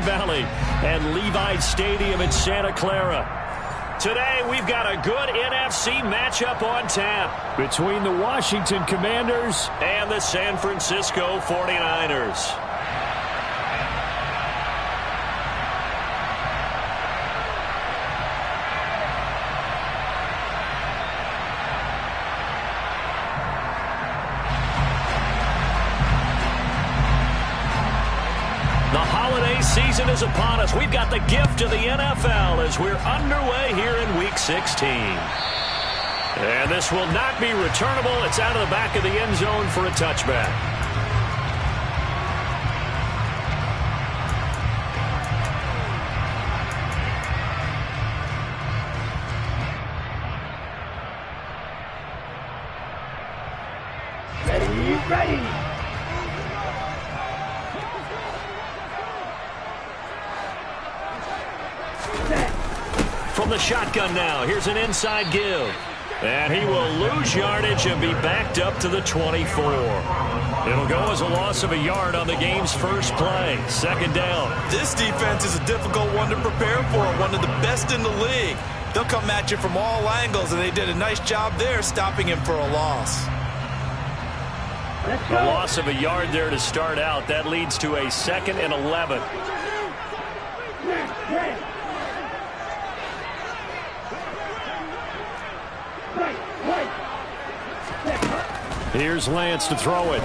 Valley and Levi Stadium in Santa Clara. Today, we've got a good NFC matchup on tap between the Washington Commanders and the San Francisco 49ers. The holiday season is upon us. We've got the gift of the NFL as we're underway here in Week 16. And this will not be returnable. It's out of the back of the end zone for a touchback. Ready. From the shotgun now, here's an inside give. And he will lose yardage and be backed up to the 24. It'll go as a loss of a yard on the game's first play. Second down. This defense is a difficult one to prepare for, one of the best in the league. They'll come at you from all angles, and they did a nice job there stopping him for a loss. A loss of a yard there to start out. That leads to a 2nd and 11. Here's Lance to throw it.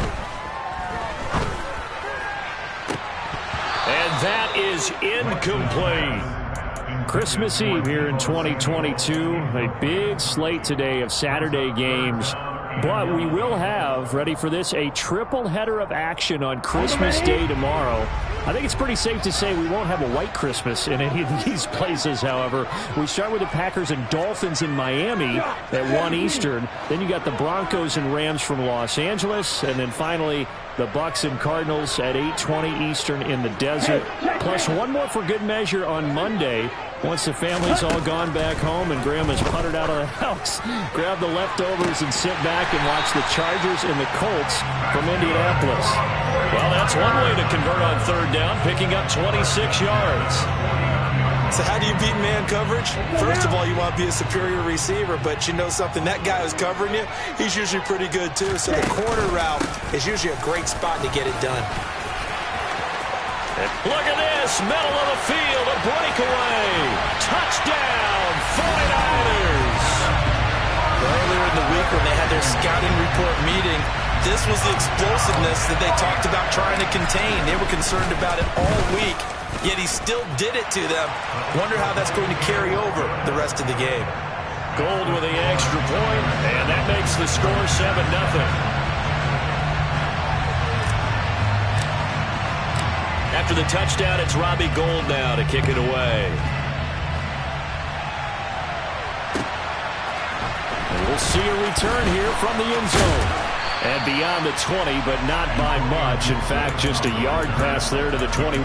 And that is incomplete. Christmas Eve here in 2022. A big slate today of Saturday games. But we will have, ready for this, a triple header of action on Christmas Day tomorrow. I think it's pretty safe to say we won't have a white Christmas in any of these places, however. We start with the Packers and Dolphins in Miami at 1 Eastern. Then you got the Broncos and Rams from Los Angeles. And then finally, the Bucs and Cardinals at 8:20 Eastern in the desert. Plus one more for good measure on Monday. Once the family's all gone back home and Grandma's puttered out of the house, grab the leftovers and sit back and watch the Chargers and the Colts from Indianapolis. Well, that's one way to convert on third down, picking up 26 yards. So how do you beat man coverage? First of all, you want to be a superior receiver, but you know something, that guy who's covering you, he's usually pretty good too. So the corner route is usually a great spot to get it done. Look at this, middle of the field, a breakaway. Touchdown, 49ers. Earlier in the week when they had their scouting report meeting, this was the explosiveness that they talked about trying to contain. They were concerned about it all week, yet he still did it to them. Wonder how that's going to carry over the rest of the game. Gold with the extra point, and that makes the score 7-0. After the touchdown, it's Robbie Gould now to kick it away. And we'll see a return here from the end zone. And beyond the 20, but not by much. In fact, just a yard pass there to the 21.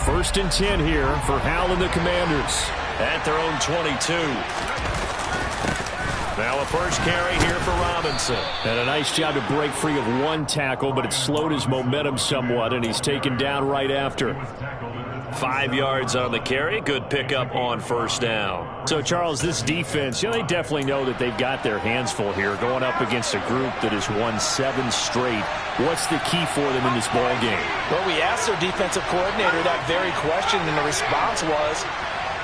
First and 10 here for Hal and the Commanders at their own 22. Now a first carry here for Robinson. And a nice job to break free of one tackle, but it slowed his momentum somewhat, and he's taken down right after. 5 yards on the carry. Good pickup on first down. So, Charles, this defense, they definitely know that they've got their hands full here going up against a group that has won 7 straight. What's the key for them in this ball game? Well, we asked their defensive coordinator that very question, and the response was,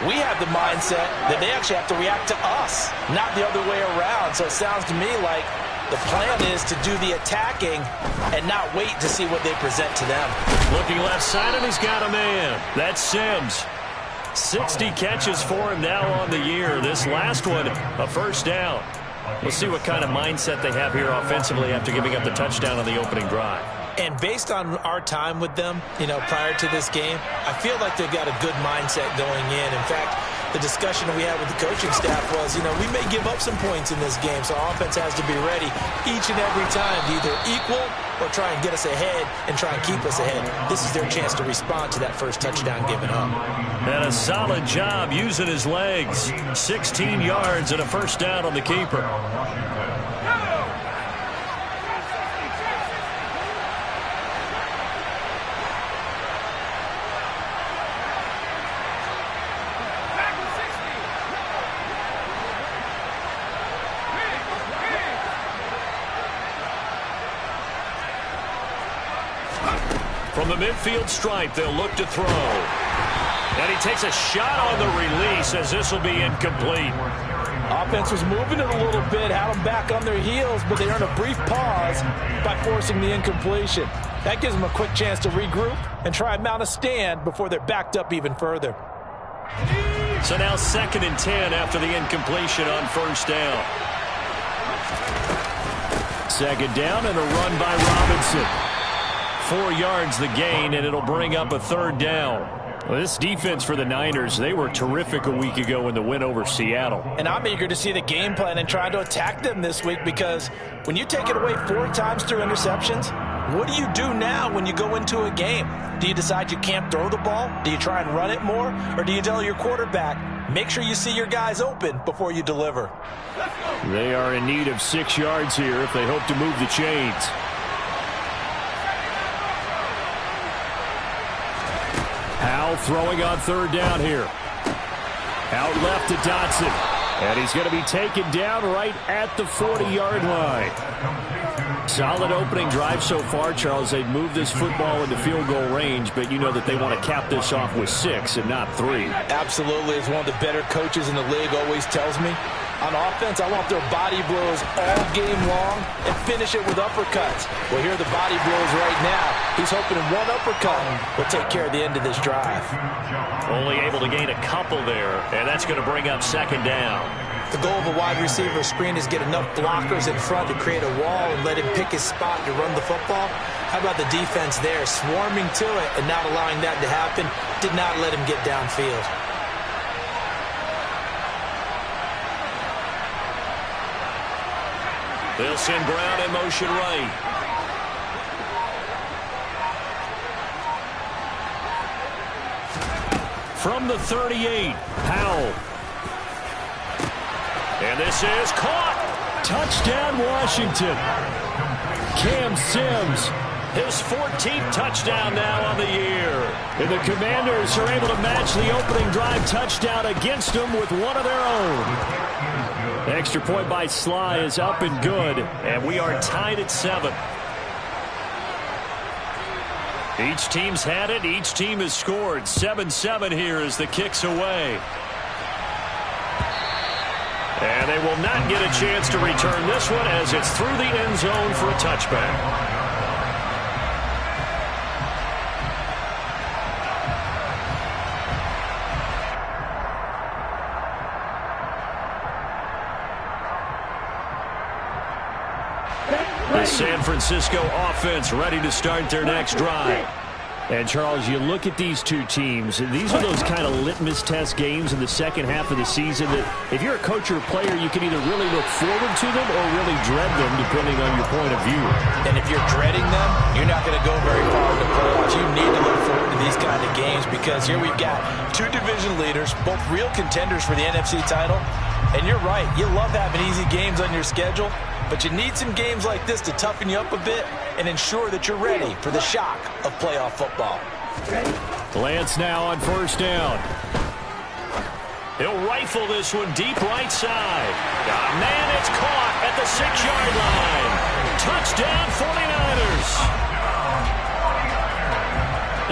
we have the mindset that they actually have to react to us, not the other way around. So it sounds to me like the plan is to do the attacking and not wait to see what they present to them. Looking left side, and he's got a man. That's Sims. 60 catches for him now on the year. This last one, a first down. We'll see what kind of mindset they have here offensively after giving up the touchdown on the opening drive. And based on our time with them, prior to this game, I feel like they've got a good mindset going in. In fact, the discussion that we had with the coaching staff was, we may give up some points in this game, so our offense has to be ready each and every time to either equal or try and get us ahead and try and keep us ahead. This is their chance to respond to that first touchdown given up. And a solid job using his legs. 16 yards and a first down on the keeper. From the midfield stripe, they'll look to throw. And he takes a shot on the release as this will be incomplete. Offense was moving it a little bit, had them back on their heels, but they earned a brief pause by forcing the incompletion. That gives them a quick chance to regroup and try and mount a stand before they're backed up even further. So now 2nd and 10 after the incompletion on first down. 2nd down and a run by Robinson. 4 yards the gain, and it'll bring up a 3rd down. Well, this defense for the Niners, they were terrific a week ago in the win over Seattle. And I'm eager to see the game plan and try to attack them this week, because when you take it away 4 times through interceptions, what do you do now when you go into a game? Do you decide you can't throw the ball? Do you try and run it more? Or do you tell your quarterback, make sure you see your guys open before you deliver? They are in need of 6 yards here if they hope to move the chains. Howell throwing on 3rd down here. Out left to Dotson. And he's going to be taken down right at the 40-yard line. Solid opening drive so far, Charles. They've moved this football into field goal range, but you know that they want to cap this off with 6 and not 3. Absolutely. As one of the better coaches in the league always tells me, on offense, I want their body blows all game long and finish it with uppercuts. Well, here are the body blows right now. He's hoping one uppercut will take care of the end of this drive. Only able to gain a couple there, and that's going to bring up 2nd down. The goal of a wide receiver screen is get enough blockers in front to create a wall and let him pick his spot to run the football. How about the defense there, swarming to it and not allowing that to happen? Did not let him get downfield. They'll send Brown in motion right. From the 38, Howell. And this is caught. Touchdown, Washington. Cam Sims, his 14th touchdown now on the year. And the Commanders are able to match the opening drive touchdown against them with one of their own. Extra point by Sly is up and good, and we are tied at 7. Each team's had it. Each team has scored. 7-7 here as the kick's away. And they will not get a chance to return this one as it's through the end zone for a touchback. The San Francisco offense ready to start their next drive. And, Charles, you look at these two teams, and these are those kind of litmus test games in the second half of the season that if you're a coach or a player, you can either really look forward to them or really dread them, depending on your point of view. And if you're dreading them, you're not going to go very far in the playoffs. You need to look forward to these kind of games because here we've got 2 division leaders, both real contenders for the NFC title. And you're right, you love having easy games on your schedule, but you need some games like this to toughen you up a bit and ensure that you're ready for the shock of playoff football. Lance now on first down. He'll rifle this one deep right side. Man, it's caught at the 6-yard line. Touchdown 49ers.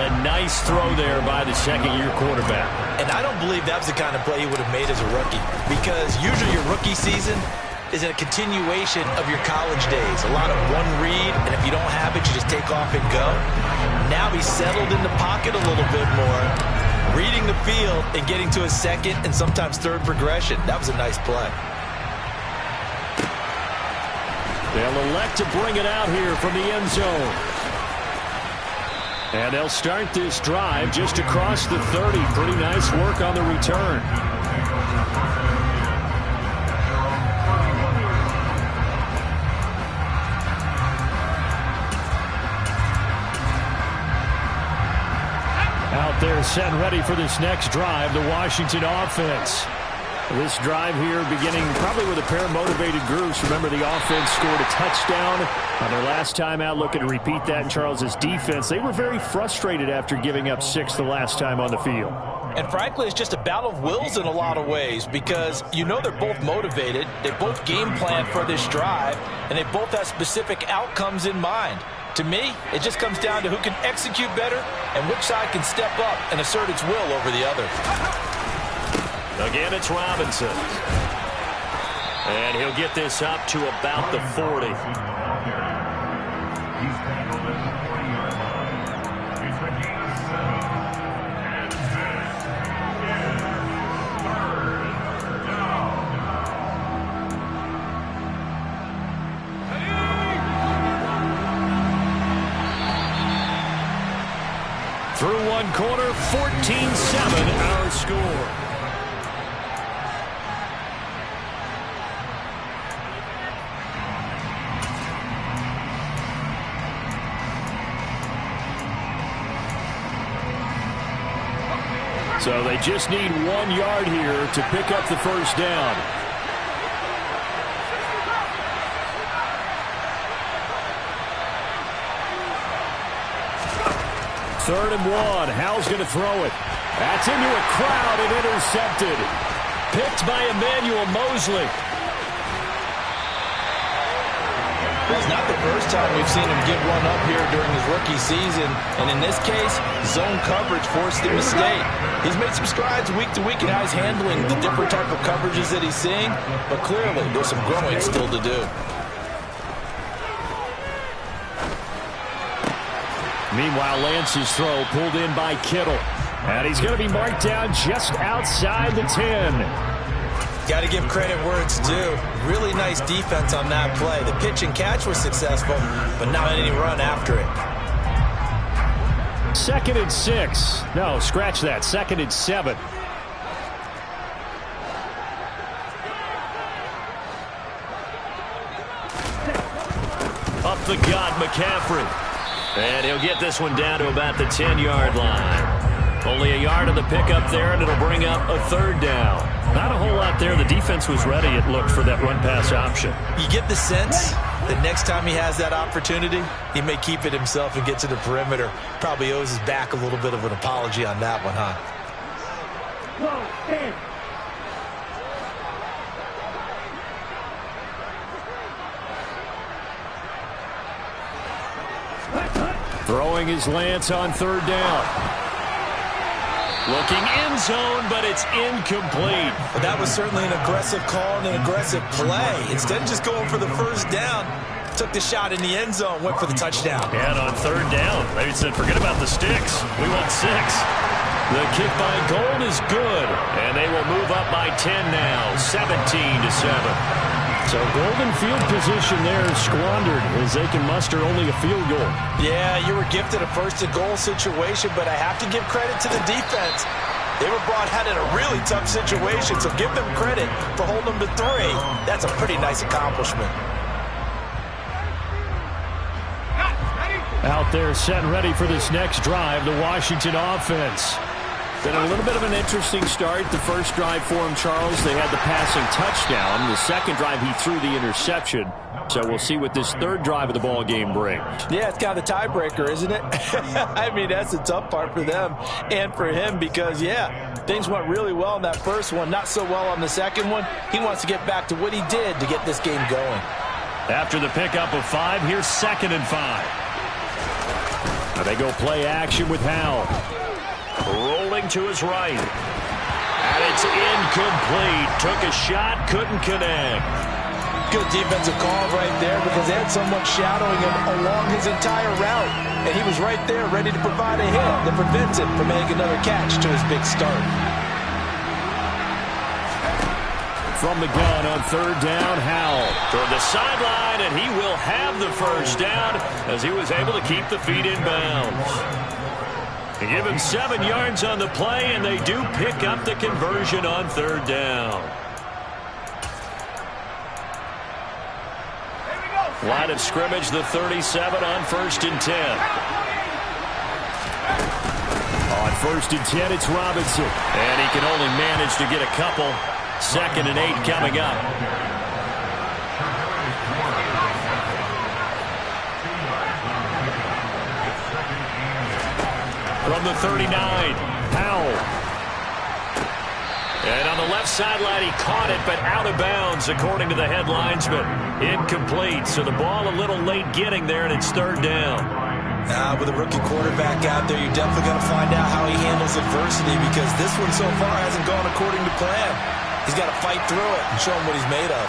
A nice throw there by the second-year quarterback. And I don't believe that was the kind of play he would have made as a rookie because usually your rookie season is a continuation of your college days. A lot of one read, and if you don't have it, you just take off and go. Now he's settled in the pocket a little bit more, reading the field and getting to a second and sometimes third progression. That was a nice play. They'll elect to bring it out here from the end zone. And they'll start this drive just across the 30. Pretty nice work on the return. Out there set and ready for this next drive, the Washington offense. This drive here beginning probably with a pair of motivated groups. Remember, the offense scored a touchdown on their last time out. Looking to repeat that in Charles's defense. They were very frustrated after giving up 6 the last time on the field. And frankly, it's just a battle of wills in a lot of ways because you know they're both motivated. They both game plan for this drive, and they both have specific outcomes in mind. To me, it just comes down to who can execute better and which side can step up and assert its will over the other. Again, it's Robinson. And he'll get this up to about the 40. Through one quarter, 14-7 our score. So they just need 1 yard here to pick up the first down. Third and 1. Howell's going to throw it. That's into a crowd and intercepted. Picked by Emmanuel Mosley. It's not the first time we've seen him give one up here during his rookie season. And in this case, zone coverage forced the mistake. He's made some strides week to week in how he's handling the different type of coverages that he's seeing. But clearly, there's some growing still to do. Meanwhile, Lance's throw pulled in by Kittle. And he's going to be marked down just outside the 10. Got to give credit where it's due. Really nice defense on that play. The pitch and catch was successful, but not any run after it. 2nd and 6. No, scratch that. 2nd and 7. Up the gut, McCaffrey. And he'll get this one down to about the 10-yard line. Only a yard of the pickup there, and it'll bring up a 3rd down. Not a whole lot there. The defense was ready, it looked, for that run-pass option. You get the sense that next time he has that opportunity, he may keep it himself and get to the perimeter. Probably owes his back a little bit of an apology on that one, huh? Throwing his Lance on 3rd down. Looking end zone, but it's incomplete. But that was certainly an aggressive call and an aggressive play. Instead of just going for the first down, took the shot in the end zone, went for the touchdown. And on 3rd down, they said, forget about the sticks. We want 6. The kick by Gold is good. And they will move up by 10 now, 17-7. So golden field position there is squandered as they can muster only a field goal. Yeah, you were gifted a 1st and goal situation, but I have to give credit to the defense. They were brought out in a really tough situation, so give them credit for holding them to 3. That's a pretty nice accomplishment. Out there set and ready for this next drive, the Washington offense. Been a little bit of an interesting start. The first drive for him, Charles, they had the passing touchdown. The second drive, he threw the interception. So we'll see what this 3rd drive of the ball game brings. Yeah, it's kind of the tiebreaker, isn't it? I mean, that's the tough part for them and for him because, yeah, things went really well in that first one, not so well on the second one. He wants to get back to what he did to get this game going. After the pickup of 5, here's 2nd and 5. Now they go play action with Howell. Rolling to his right. And it's incomplete. Took a shot, couldn't connect. Good defensive call right there because they had someone shadowing him along his entire route. And he was right there ready to provide a hit that prevents him from making another catch to his big start. From the gun on 3rd down, Howell. Toward the sideline, and he will have the first down as he was able to keep the feet in bounds. They give him 7 yards on the play, and they do pick up the conversion on 3rd down. Line of scrimmage, the 37 on 1st and 10. On 1st and 10, it's Robinson. And he can only manage to get a couple. 2nd and 8 coming up. From the 39, Powell. And on the left sideline, he caught it, but out of bounds, according to the head linesman. Incomplete, so the ball a little late getting there, and it's 3rd down. With a rookie quarterback out there, you're definitely going to find out how he handles adversity, because this one so far hasn't gone according to plan. He's got to fight through it and show him what he's made of.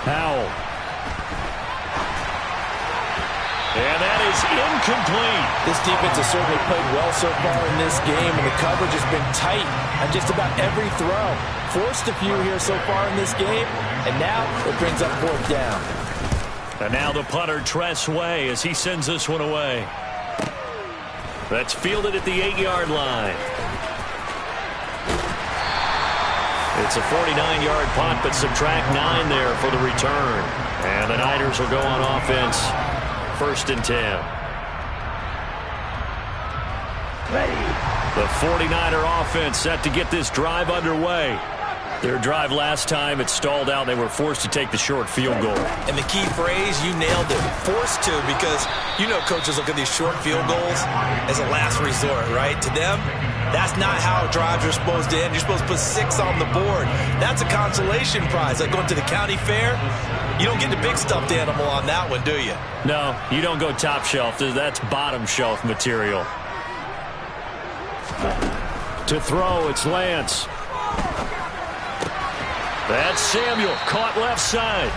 Powell. And that is incomplete. This defense has certainly played well so far in this game, and the coverage has been tight on just about every throw. Forced a few here so far in this game, and now it brings up 4th down. And now the punter, Tress Way, as he sends this one away. That's fielded at the 8-yard line. It's a 49-yard punt, but subtract 9 there for the return. And the Niners will go on offense. 1st and 10. The 49er offense set to get this drive underway. Their drive last time, it stalled out. They were forced to take the short field goal. And the key phrase, you nailed it, forced to, because you know coaches look at these short field goals as a last resort, right? To them, that's not how drives are supposed to end. You're supposed to put 6 on the board. That's a consolation prize. Like going to the county fair, you don't get the big stuffed animal on that one, do you? No, you don't go top shelf. That's bottom shelf material. To throw, it's Lance. That's Samuel, caught left side.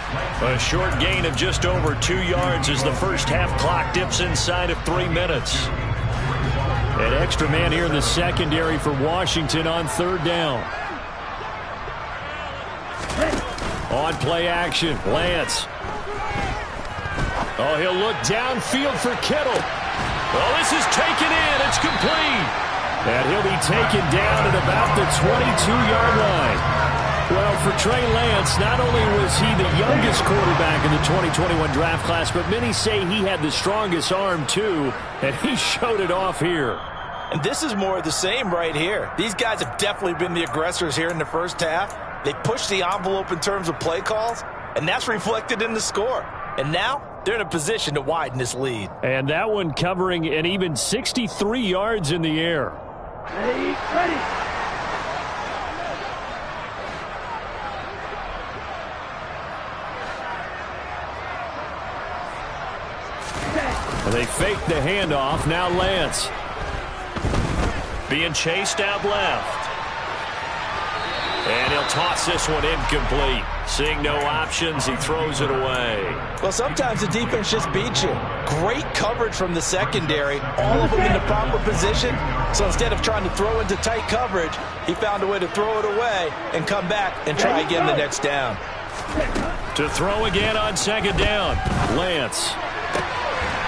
A short gain of just over 2 yards as the first half clock dips inside of 3 minutes. An extra man here in the secondary for Washington on 3rd down. On play action, Lance. Oh, he'll look downfield for Kittle. Oh, this is taken in. It's complete. And he'll be taken down at about the 22-yard line. Well, for Trey Lance, not only was he the youngest quarterback in the 2021 draft class, but many say he had the strongest arm, too, and he showed it off here. And this is more of the same right here. These guys have definitely been the aggressors here in the first half. They pushed the envelope in terms of play calls, and that's reflected in the score. And now they're in a position to widen this lead. And that one covering an even 63 yards in the air. Ready. And they fake the handoff. Now Lance. Being chased out left. And he'll toss this one incomplete. Seeing no options, he throws it away. Well, sometimes the defense just beats you. Great coverage from the secondary. All of them in the proper position. So instead of trying to throw into tight coverage, he found a way to throw it away and come back and try again the next down. To throw again on 2nd down. Lance.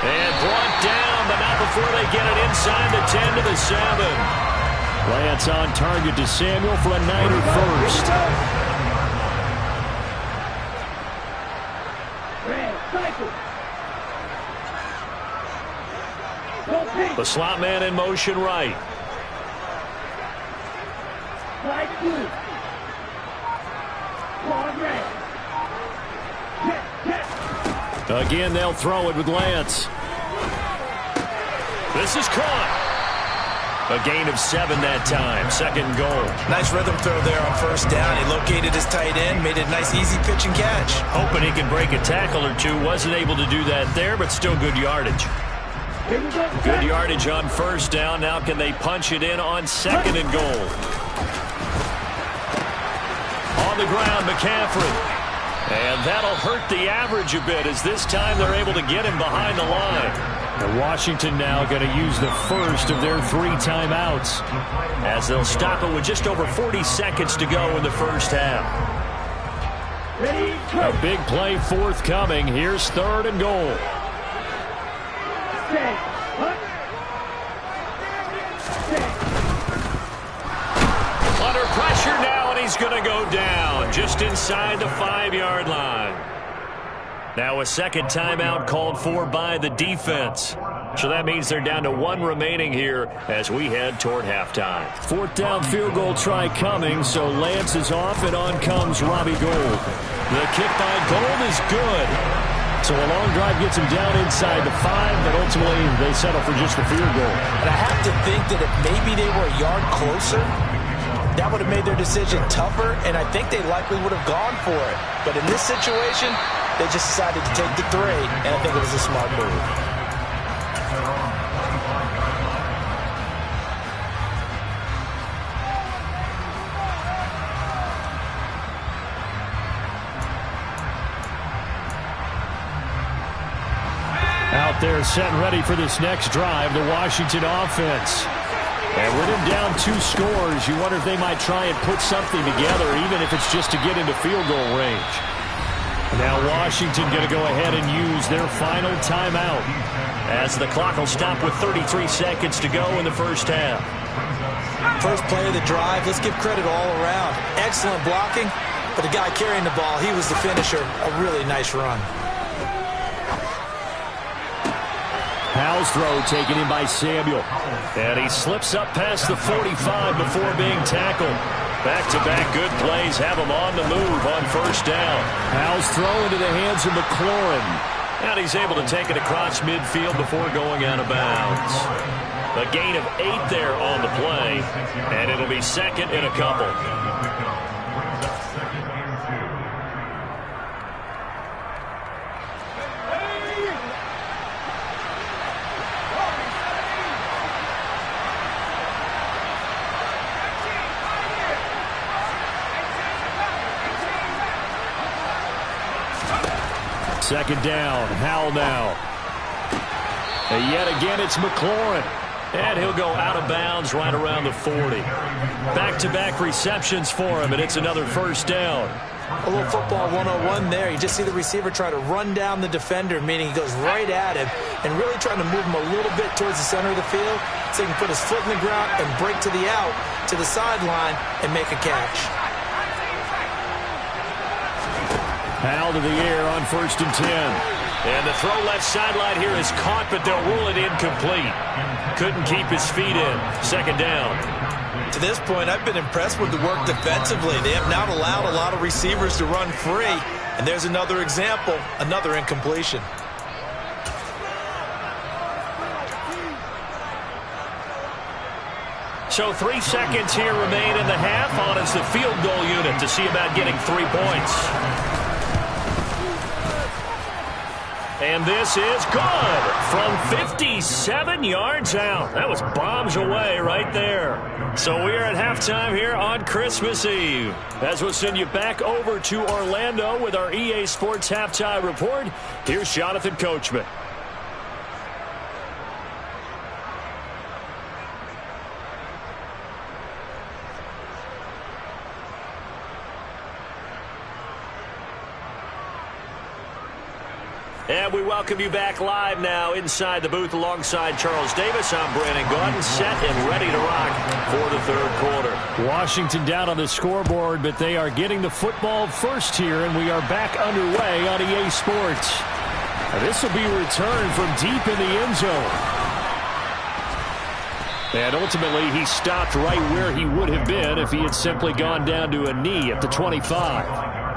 And brought down, but not before they get it inside the 10 to the 7. Lance on target to Samuel for a Niner first. The slot man in motion right. Again, they'll throw it with Lance. This is caught. A gain of 7 that time. 2nd and goal. Nice rhythm throw there on 1st down. He located his tight end, made it a nice easy pitch and catch. Hoping he can break a tackle or two. Wasn't able to do that there, but still good yardage. Good yardage on 1st down. Now can they punch it in on 2nd and goal? On the ground, McCaffrey. And that'll hurt the average a bit, as this time they're able to get him behind the line. And Washington now going to use the first of their 3 timeouts, as they'll stop it with just over 40 seconds to go in the first half. A big play forthcoming. Here's 3rd and goal. Under pressure now, and he's going to go down just inside the 5-yard line. Now a second timeout called for by the defense. So that means they're down to 1 remaining here as we head toward halftime. 4th down field goal try coming, so Lance is off, and on comes Robbie Gould. The kick by Gould is good. So a long drive gets him down inside the 5, but ultimately they settle for just the field goal. And I have to think that if maybe they were a yard closer, that would have made their decision tougher, and I think they likely would have gone for it. But in this situation, they just decided to take the 3, and I think it was a smart move. Out there set and ready for this next drive, the Washington offense. And with him down 2 scores, you wonder if they might try and put something together, even if it's just to get into field goal range. Now Washington going to go ahead and use their final timeout, as the clock will stop with 33 seconds to go in the first half. First play of the drive, let's give credit all around. Excellent blocking, but the guy carrying the ball, he was the finisher. A really nice run. Howell's throw taken in by Samuel. And he slips up past the 45 before being tackled. Back-to-back good plays have him on the move on first down. Howell's throw into the hands of McLaurin. And he's able to take it across midfield before going out of bounds. A gain of 8 there on the play, and it'll be second and a couple. Second down, Howell now. And yet again, it's McLaurin. And he'll go out of bounds right around the 40. Back-to-back receptions for him, and it's another first down. A little football 101 there. You just see the receiver try to run down the defender, meaning he goes right at him and really trying to move him a little bit towards the center of the field so he can put his foot in the ground and break to the out, to the sideline, and make a catch. Howell to the air on 1st and 10. And the throw left sideline here is caught, but they'll rule it incomplete. Couldn't keep his feet in. Second down. To this point, I've been impressed with the work defensively. They have not allowed a lot of receivers to run free. And there's another example, another incompletion. So 3 seconds here remain in the half. On is the field goal unit to see about getting 3 points. And this is good from 57 yards out. That was bombs away right there. So we are at halftime here on Christmas Eve. As we'll send you back over to Orlando with our EA Sports Halftime Report, here's Jonathan Coachman. And we welcome you back live now inside the booth alongside Charles Davis. I'm Brandon Gaudin, set and ready to rock for the third quarter. Washington down on the scoreboard, but they are getting the football first here, and we are back underway on EA Sports. This will be returned from deep in the end zone. And ultimately, he stopped right where he would have been if he had simply gone down to a knee at the 25.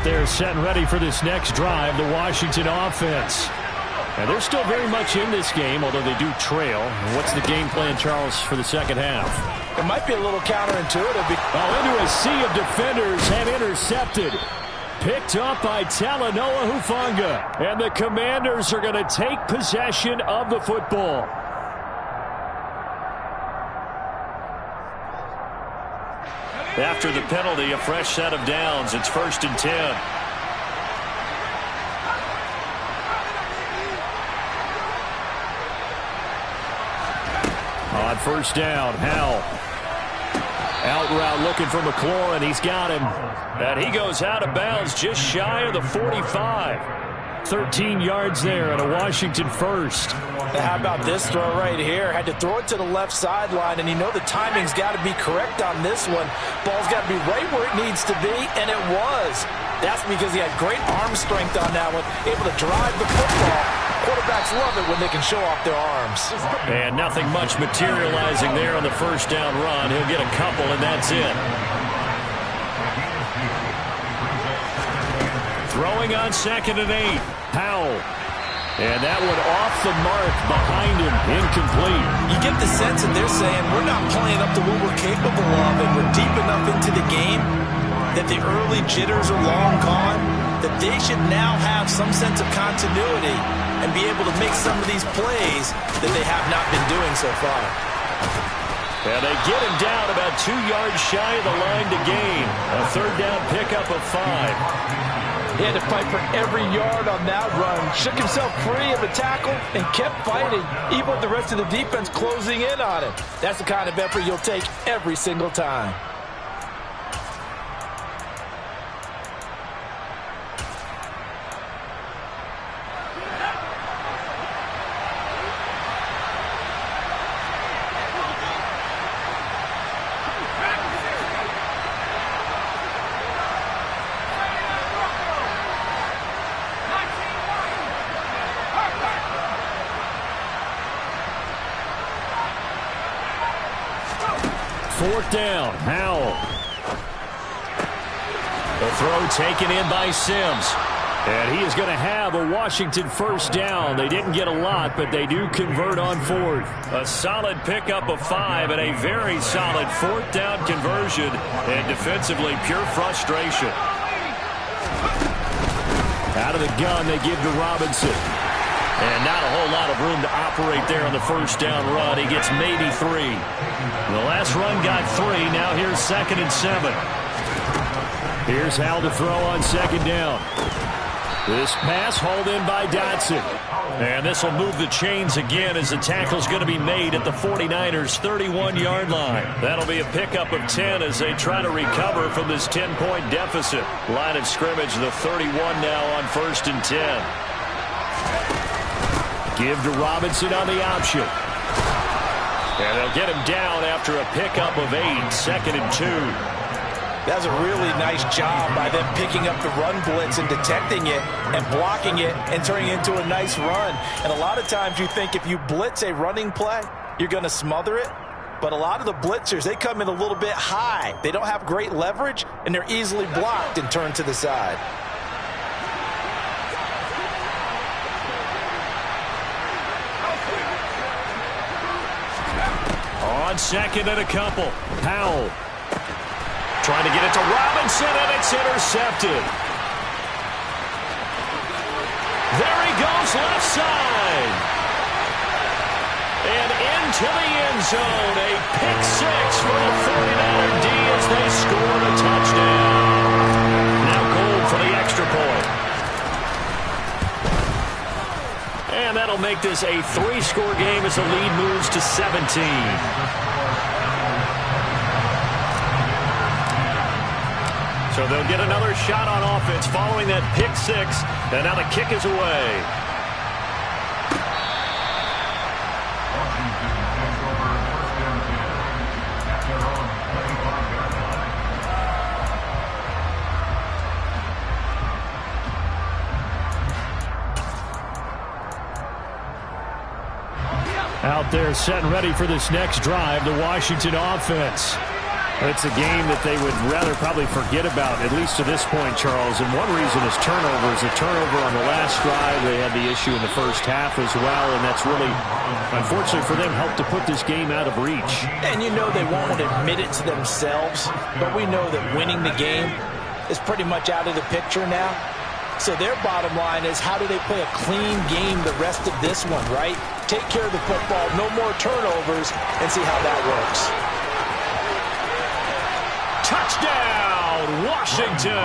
They're set and ready for this next drive, the Washington offense. And they're still very much in this game, although they do trail. What's the game plan, Charles, for the second half? It might be a little counterintuitive. Into a sea of defenders and intercepted. Picked up by Talanoa Hufanga. And the Commanders are going to take possession of the football. After the penalty, a fresh set of downs. It's 1st and 10. On 1st down, Howell. Out route looking for McLaurin. He's got him. And he goes out of bounds just shy of the 45. 13 yards there and a Washington first. Now how about this throw right here? Had to throw it to the left sideline, and you know the timing's got to be correct on this one. Ball's got to be right where it needs to be, and it was. That's because he had great arm strength on that one, able to drive the football. Quarterbacks love it when they can show off their arms. And nothing much materializing there on the first down run. He'll get a couple, and that's it. Throwing on 2nd and 8. Powell. And that one off the mark behind him. Incomplete. You get the sense that they're saying we're not playing up to what we're capable of, and we're deep enough into the game that the early jitters are long gone, that they should now have some sense of continuity and be able to make some of these plays that they have not been doing so far. And they get him down about 2 yards shy of the line to gain. A 3rd down pickup of 5. He had to fight for every yard on that run. Shook himself free of the tackle and kept fighting, even with the rest of the defense closing in on him. That's the kind of effort you'll take every single time. Fourth down, Howell. The throw taken in by Sims. And he is going to have a Washington first down. They didn't get a lot, but they do convert on 4th. A solid pickup of 5 and a very solid 4th down conversion. And defensively, pure frustration. Out of the gun, they give to Robinson. And not a whole lot of room to operate there on the first down run. He gets maybe 3. The last run got 3. Now here's 2nd and 7. Here's Howell to throw on 2nd down. This pass hauled in by Dotson. And this will move the chains again as the tackle's going to be made at the 49ers' 31-yard line. That'll be a pickup of 10 as they try to recover from this 10-point deficit. Line of scrimmage, the 31 now on 1st and 10. Give to Robinson on the option. And they'll get him down after a pickup of 8, 2nd and 2. That's a really nice job by them picking up the run blitz and detecting it and blocking it and turning it into a nice run. And a lot of times you think if you blitz a running play, you're going to smother it. But a lot of the blitzers, they come in a little bit high. They don't have great leverage, and they're easily blocked and turned to the side. On 2nd and a couple, Powell trying to get it to Robinson, and it's intercepted. There he goes, left side. And into the end zone, a pick 6 for the 49er D as they scored a touchdown. Now goal for the extra point. And that'll make this a 3-score game as the lead moves to 17. So they'll get another shot on offense following that pick 6, and now the kick is away. Out there set and ready for this next drive, the Washington offense. It's a game that they would rather probably forget about, at least to this point, Charles. And one reason is turnovers. A turnover on the last drive. They had the issue in the first half as well, and that's really, unfortunately for them, helped to put this game out of reach. And you know they won't admit it to themselves, but we know that winning the game is pretty much out of the picture now. So their bottom line is, how do they play a clean game the rest of this one, right? Take care of the football, no more turnovers, and see how that works. Touchdown, Washington!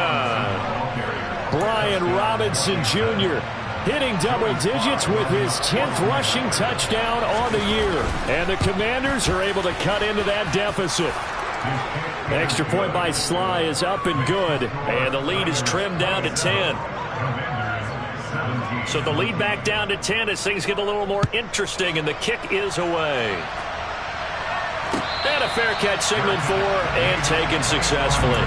Brian Robinson Jr. hitting double digits with his 10th rushing touchdown on the year. And the Commanders are able to cut into that deficit. Extra point by Sly is up and good. And the lead is trimmed down to 10. So the lead back down to 10 as things get a little more interesting, and the kick is away. And a fair catch signaled for and taken successfully.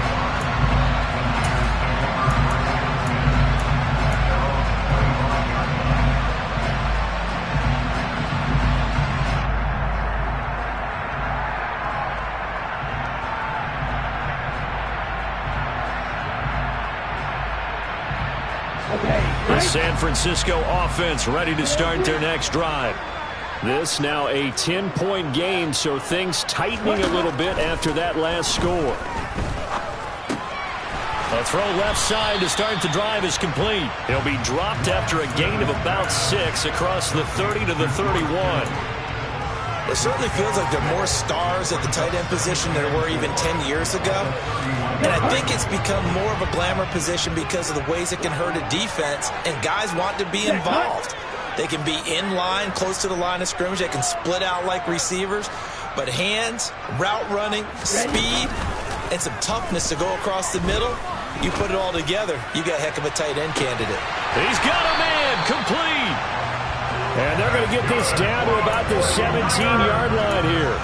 The San Francisco offense ready to start their next drive. This now a 10-point game, so things tightening a little bit after that last score. A throw left side to start the drive is complete. He'll be dropped after a gain of about 6 across the 30 to the 31. It certainly feels like there are more stars at the tight end position than there were even 10 years ago. And I think it's become more of a glamour position because of the ways it can hurt a defense, and guys want to be involved. They can be in line, close to the line of scrimmage. They can split out like receivers. But hands, route running, speed, and some toughness to go across the middle, you put it all together, you got a heck of a tight end candidate. He's got a man, complete. And they're going to get this down to about the 17-yard line here.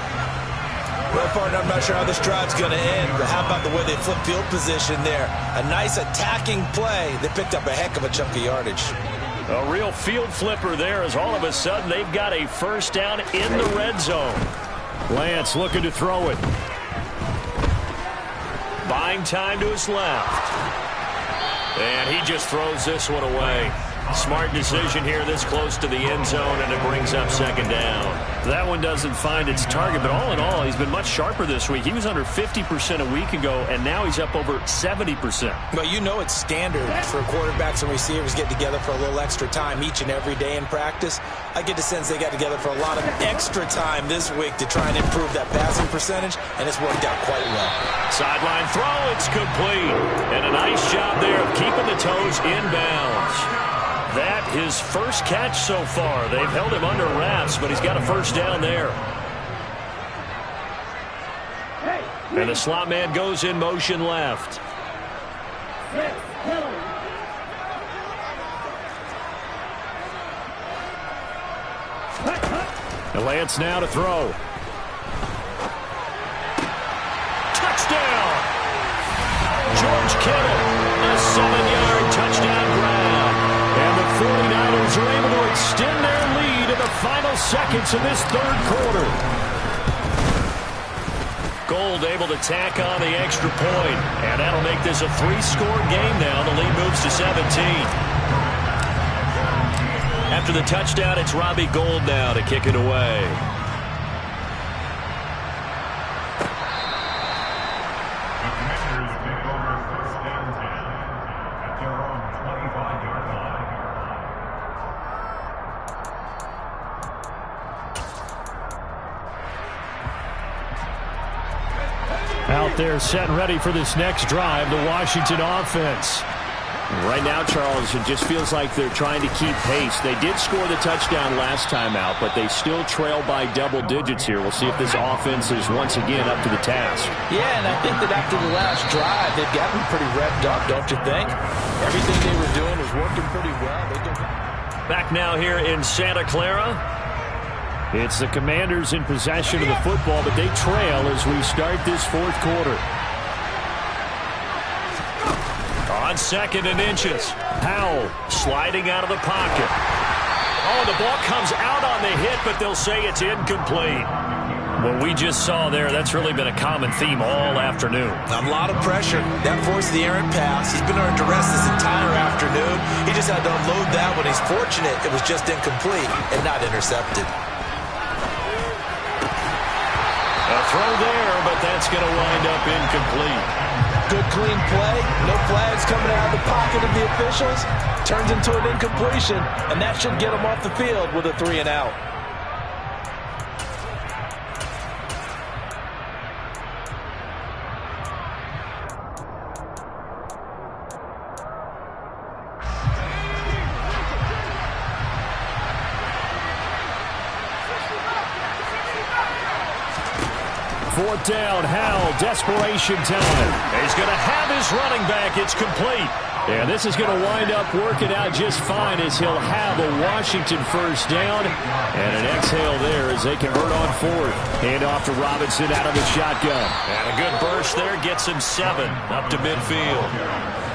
Well, partner, I'm not sure how this drive's going to end, but how about the way they flip field position there? A nice attacking play. They picked up a heck of a chunk of yardage. A real field flipper there as all of a sudden they've got a first down in the red zone. Lance looking to throw it. Buying time to his left. And he just throws this one away. Smart decision here this close to the end zone, and it brings up second down. That one doesn't find its target, but all in all, he's been much sharper this week. He was under 50% a week ago, and now he's up over 70%. But you know it's standard for quarterbacks and receivers get together for a little extra time each and every day in practice. I get the sense they got together for a lot of extra time this week to try and improve that passing percentage, and it's worked out quite well. Sideline throw, it's complete. And a nice job there of keeping the toes inbounds. That his first catch so far. They've held him under wraps, but he's got a first down there. And the slot man goes in motion left. And Lance now to throw. Touchdown! George Kittle, a 7-yard touchdown grab. And the 49ers are able to extend their lead in the final seconds of this third quarter. Gold able to tack on the extra point, and that'll make this a 3-score game now. The lead moves to 17. After the touchdown, it's Robbie Gould now to kick it away. Out there set and ready for this next drive, the Washington offense. Right now, Charles, it just feels like they're trying to keep pace. They did score the touchdown last time out, but they still trail by double digits here. We'll see if this offense is once again up to the task. Yeah, and I think that after the last drive, they've gotten pretty revved up, don't you think? Everything they were doing was working pretty well. Back now here in Santa Clara. It's the Commanders in possession of the football, but they trail as we start this fourth quarter. On second and inches. Powell sliding out of the pocket. Oh, the ball comes out on the hit, but they'll say it's incomplete. What we just saw there, that's really been a common theme all afternoon. A lot of pressure. That forced the errant pass. He's been under duress this entire afternoon. He just had to unload that when he's fortunate it was just incomplete and not intercepted. A throw there, but that's going to wind up incomplete. Good clean play. No flags coming out of the pocket of the officials. Turns into an incompletion, and that should get him off the field with a 3-and-out. 4th down. Howell, desperation time. He's going to have his running back. It's complete. And this is going to wind up working out just fine as he'll have a Washington 1st down. And an exhale there as they convert on 4th. Hand off to Robinson out of the shotgun. And a good burst there gets him 7 up to midfield.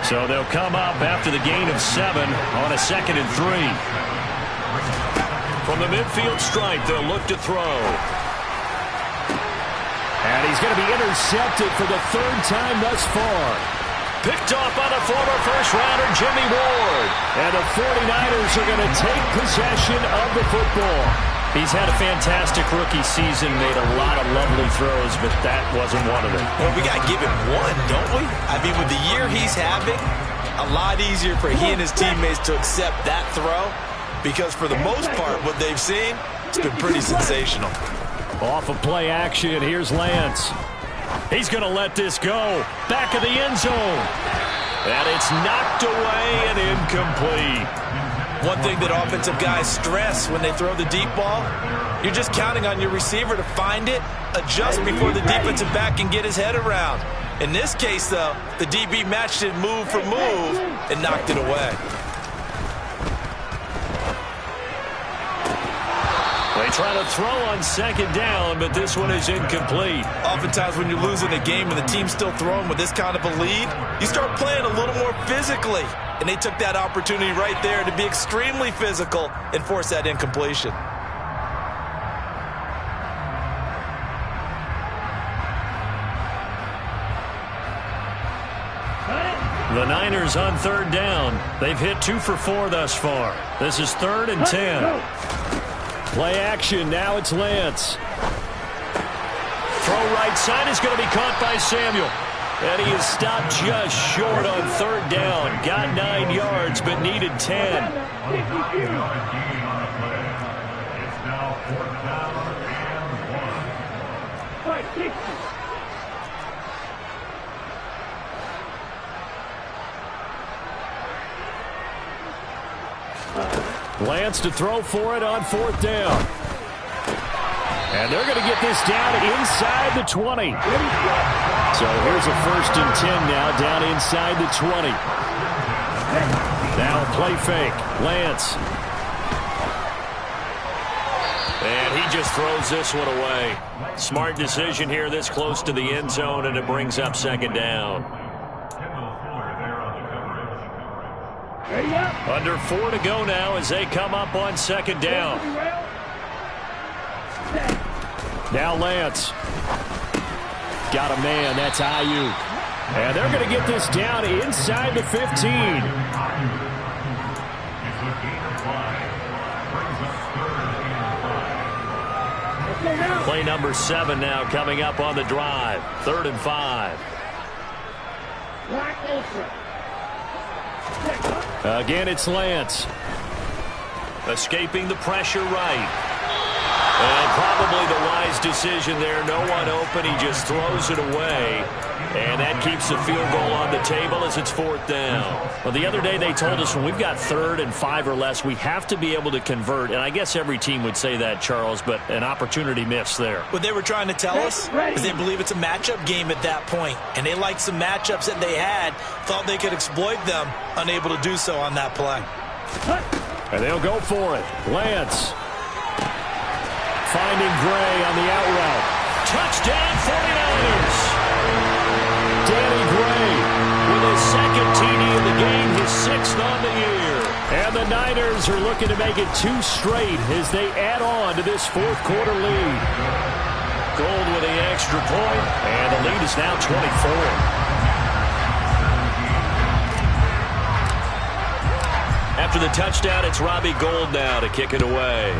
So they'll come up after the gain of 7 on a 2nd and 3. From the midfield stripe, they'll look to throw. And he's going to be intercepted for the 3rd time thus far. Picked off by the former first-rounder, Jimmy Ward. And the 49ers are going to take possession of the football. He's had a fantastic rookie season, made a lot of lovely throws, but that wasn't one of them. Well, we got to give him one, don't we? I mean, with the year he's having, a lot easier for he and his teammates to accept that throw, because for the most part, what they've seen, it's been pretty sensational. Off of play action, here's Lance. He's going to let this go. Back of the end zone. And it's knocked away and incomplete. One thing that offensive guys stress when they throw the deep ball, you're just counting on your receiver to find it, adjust before the defensive back can get his head around. In this case, though, the DB matched it move for move and knocked it away. They try to throw on 2nd down, but this one is incomplete. Oftentimes when you're losing a game and the team's still throwing with this kind of a lead, you start playing a little more physically. And they took that opportunity right there to be extremely physical and force that incompletion. The Niners on 3rd down. They've hit 2 for 4 thus far. This is 3rd and 10. Play action, now it's Lance. Throw right side is going to be caught by Samuel. And he is stopped just short on 3rd down. Got 9 yards, but needed 10. Lance to throw for it on 4th down. And they're going to get this down inside the 20. So here's a 1st and 10 now down inside the 20. Now a play fake. Lance. And he just throws this one away. Smart decision here this close to the end zone, and it brings up 2nd down. Under 4 to go now as they come up on 2nd down. Now Lance. Got a man. That's Ayuk. And they're going to get this down inside the 15. Play number 7 now coming up on the drive. 3rd and 5. Again, it's Lance. Escaping the pressure right. And probably the wise decision there. No one open. He just throws it away. And that keeps the field goal on the table as it's 4th down. Well, the other day they told us when we've got 3rd and 5 or less, we have to be able to convert. And I guess every team would say that, Charles, but an opportunity missed there. What they were trying to tell us is they believe it's a matchup game at that point. And they liked some matchups that they had, thought they could exploit them, unable to do so on that play. And they'll go for it. Lance. Finding Gray on the out route. Touchdown 49ers. Danny Gray with his 2nd TD of the game, his 6th on the year. And the Niners are looking to make it 2 straight as they add on to this 4th quarter lead. Gold with the extra point, and the lead is now 24. After the touchdown, it's Robbie Gould now to kick it away.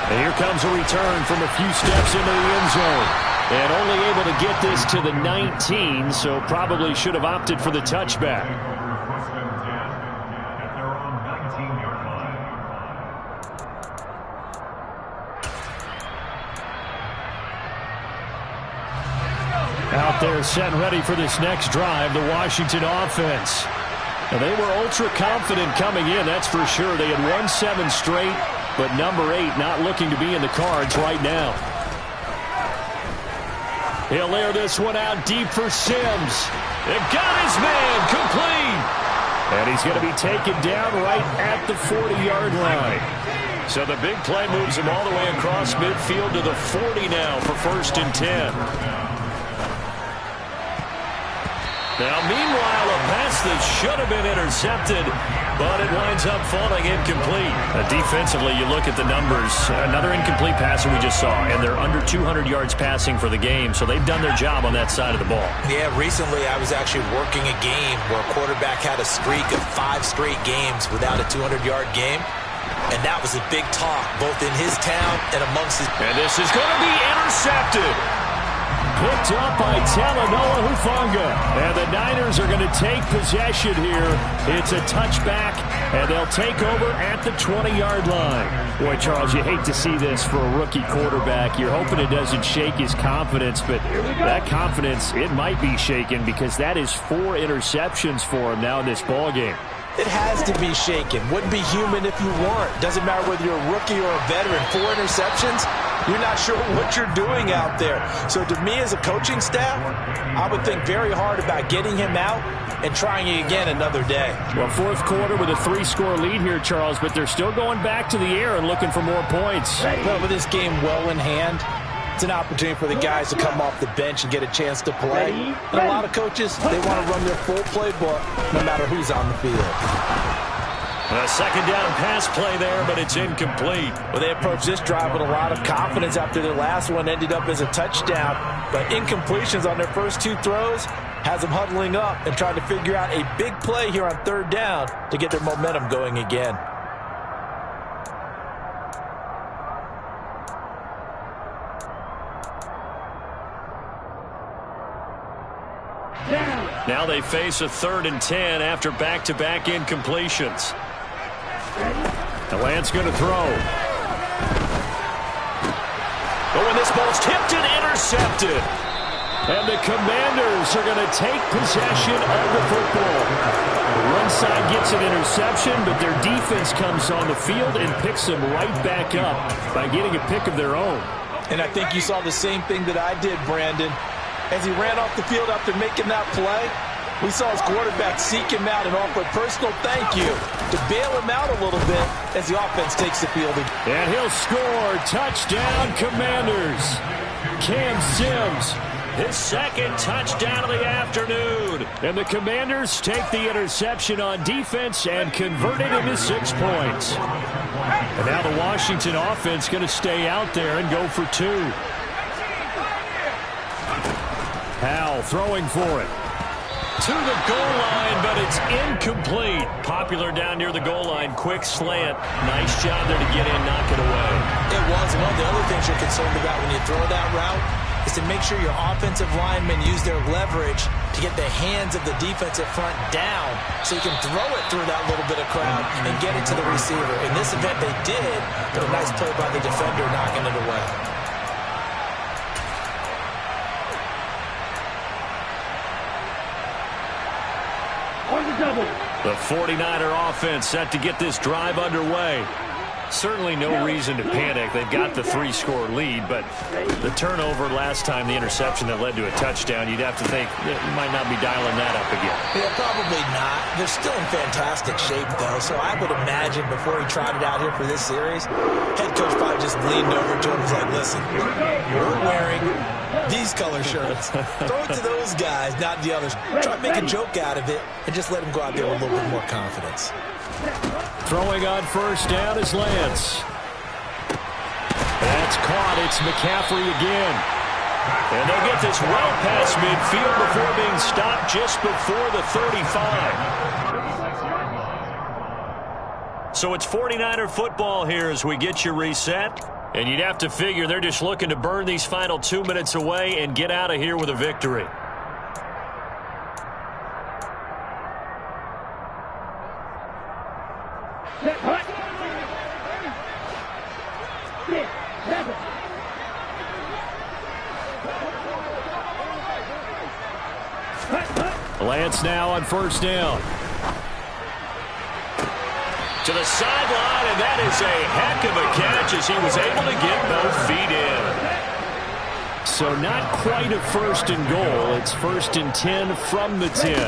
And here comes a return from a few steps into the end zone. And only able to get this to the 19, so probably should have opted for the touchback. Out there set and ready for this next drive, the Washington offense. And they were ultra confident coming in, that's for sure. They had won 7 straight. but number 8 not looking to be in the cards right now. He'll air this one out deep for Sims. It got his man complete. And he's going to be taken down right at the 40-yard line. So the big play moves him all the way across midfield to the 40 now for 1st and 10. Now, meanwhile, a pass that should have been intercepted, but it winds up falling incomplete. Defensively, you look at the numbers. Another incomplete pass that we just saw, and they're under 200 yards passing for the game, so they've done their job on that side of the ball. Yeah, recently I was actually working a game where a quarterback had a streak of 5 straight games without a 200-yard game, and that was a big talk, both in his town and amongst his... And this is going to be intercepted. Picked up by Talanoa Hufanga. And the Niners are going to take possession here. It's a touchback, and they'll take over at the 20-yard line. Boy, Charles, you hate to see this for a rookie quarterback. You're hoping it doesn't shake his confidence, but that confidence, it might be shaken because that is 4 interceptions for him now in this ballgame. It has to be shaken. Wouldn't be human if you weren't. Doesn't matter whether you're a rookie or a veteran. 4 interceptions, you're not sure what you're doing out there. So to me as a coaching staff, I would think very hard about getting him out and trying it again another day. Well, 4th quarter with a 3-score lead here, Charles, but they're still going back to the air and looking for more points. Well, with this game well in hand, it's an opportunity for the guys to come off the bench and get a chance to play. And a lot of coaches, they want to run their full playbook no matter who's on the field. A 2nd down pass play there, but it's incomplete. Well, they approached this drive with a lot of confidence after their last one ended up as a touchdown. But incompletions on their first 2 throws has them huddling up and trying to figure out a big play here on 3rd down to get their momentum going again. Now they face a 3rd and 10 after back-to-back incompletions. The Lance going to throw. But when this ball's tipped and intercepted. And the Commanders are going to take possession of the football. One side gets an interception, but their defense comes on the field and picks them right back up by getting a pick of their own. And I think you saw the same thing that I did, Brandon. As he ran off the field after making that play, we saw his quarterback seek him out and offer a personal thank you to bail him out a little bit as the offense takes the field. And he'll score. Touchdown, Commanders. Cam Sims, his 2nd touchdown of the afternoon. And the Commanders take the interception on defense and convert it into 6 points. And now the Washington offense going to stay out there and go for 2. Howell throwing for it. To the goal line, but it's incomplete. Popular down near the goal line. Quick slant. Nice job there to get in, knock it away. It was. One of the other things you're concerned about when you throw that route is to make sure your offensive linemen use their leverage to get the hands of the defensive front down so you can throw it through that little bit of crowd and get it to the receiver. In this event, they did, but a nice play by the defender knocking it away. The 49er offense set to get this drive underway. Certainly no reason to panic. They've got the 3-score lead, but the turnover last time, the interception that led to a touchdown, you'd have to think you might not be dialing that up again. Yeah, probably not. They're still in fantastic shape, though, so I would imagine before he trotted out here for this series, head coach probably just leaned over to him and was like, listen, we're wearing these color shirts. Throw it to those guys, not the others. Try to make a joke out of it and just let him go out there with a little bit more confidence. Throwing on 1st down is Lance. That's caught. It's McCaffrey again. And they'll get this well past midfield before being stopped just before the 35. So it's 49er football here as we get you reset. And you'd have to figure they're just looking to burn these final 2 minutes away and get out of here with a victory. Lance now on 1st down. to the sideline, and that is a heck of a catch as he was able to get both feet in. So not quite a 1st and goal. It's 1st and 10 from the 10.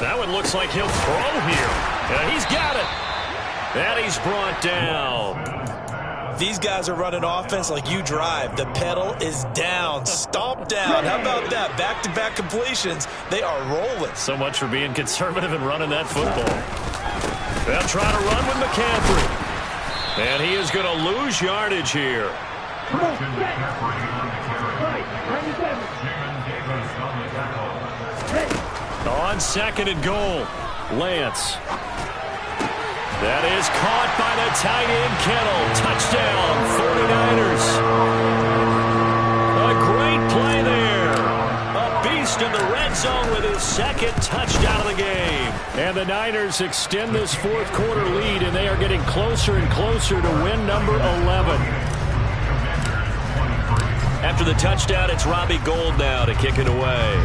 That one looks like he'll throw here. And he's got it. And he's brought down. These guys are running offense like you drive. The pedal is down, stomp down. How about that? Back-to-back completions. They are rolling. So much for being conservative and running that football. They'll try to run with McCaffrey. And he is going to lose yardage here. On 2nd and goal, Lance. That is caught by the tight end, Kittle. Touchdown, 49ers. A great play there. A beast in the red zone with his 2nd touchdown of the game. And the Niners extend this 4th quarter lead, and they are getting closer and closer to win number 11. After the touchdown, it's Robbie Gould now to kick it away.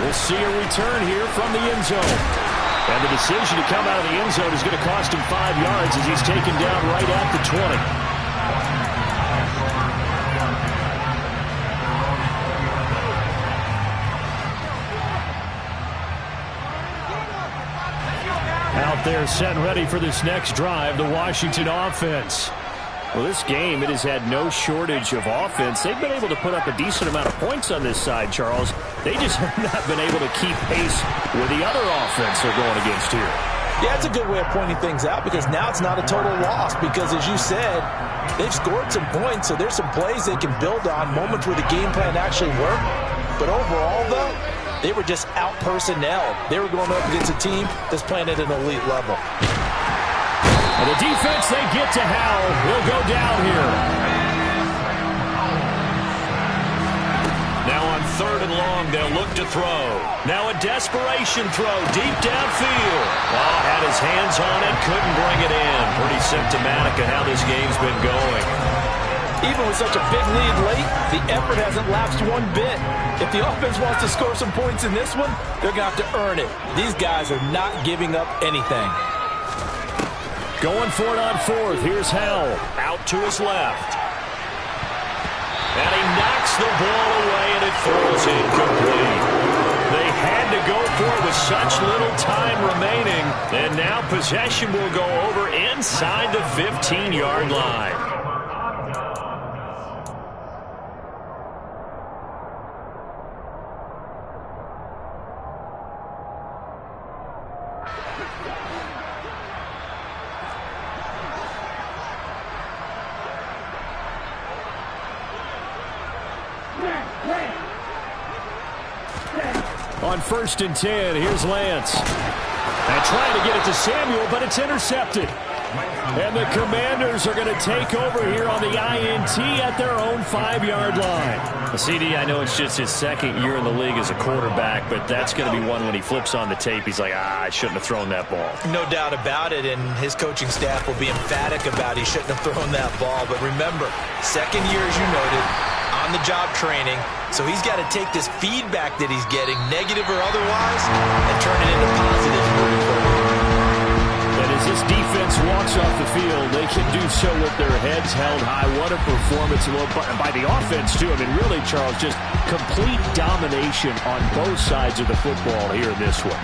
We'll see a return here from the end zone. And the decision to come out of the end zone is going to cost him 5 yards as he's taken down right at the 20. Out there set and ready for this next drive, the Washington offense. Well, this game, it has had no shortage of offense. They've been able to put up a decent amount of points on this side, Charles. They just have not been able to keep pace with the other offense they're going against here. Yeah, it's a good way of pointing things out because now it's not a total loss because, as you said, they've scored some points, so there's some plays they can build on, moments where the game plan actually worked. But overall, though, they were just out-personnel. They were going up against a team that's playing at an elite level. And the defense, they get to Howell. He'll go down here. Now on 3rd and long, they'll look to throw. Now a desperation throw deep downfield. Oh, had his hands on it, couldn't bring it in. Pretty symptomatic of how this game's been going. Even with such a big lead late, the effort hasn't lapsed one bit. If the offense wants to score some points in this one, they're going to have to earn it. These guys are not giving up anything. Going for it on 4th. Here's Howell. Out to his left. And he knocks the ball away, and it throws incomplete. They had to go for it with such little time remaining. And now possession will go over inside the 15-yard line. On 1st and 10, here's Lance. And trying to get it to Samuel, but it's intercepted. And the Commanders are going to take over here on the INT at their own 5-yard line. CD, I know it's just his 2nd year in the league as a quarterback, but that's going to be one when he flips on the tape. He's like, I shouldn't have thrown that ball. No doubt about it, and his coaching staff will be emphatic about he shouldn't have thrown that ball. But remember, 2nd year, as you noted, on-the-job training, so he's got to take this feedback that he's getting, negative or otherwise, and turn it into positive moving forward. And as this defense walks off the field, they can do so with their heads held high. What a performance by the offense, too. I mean, really, Charles, just complete domination on both sides of the football here in this one.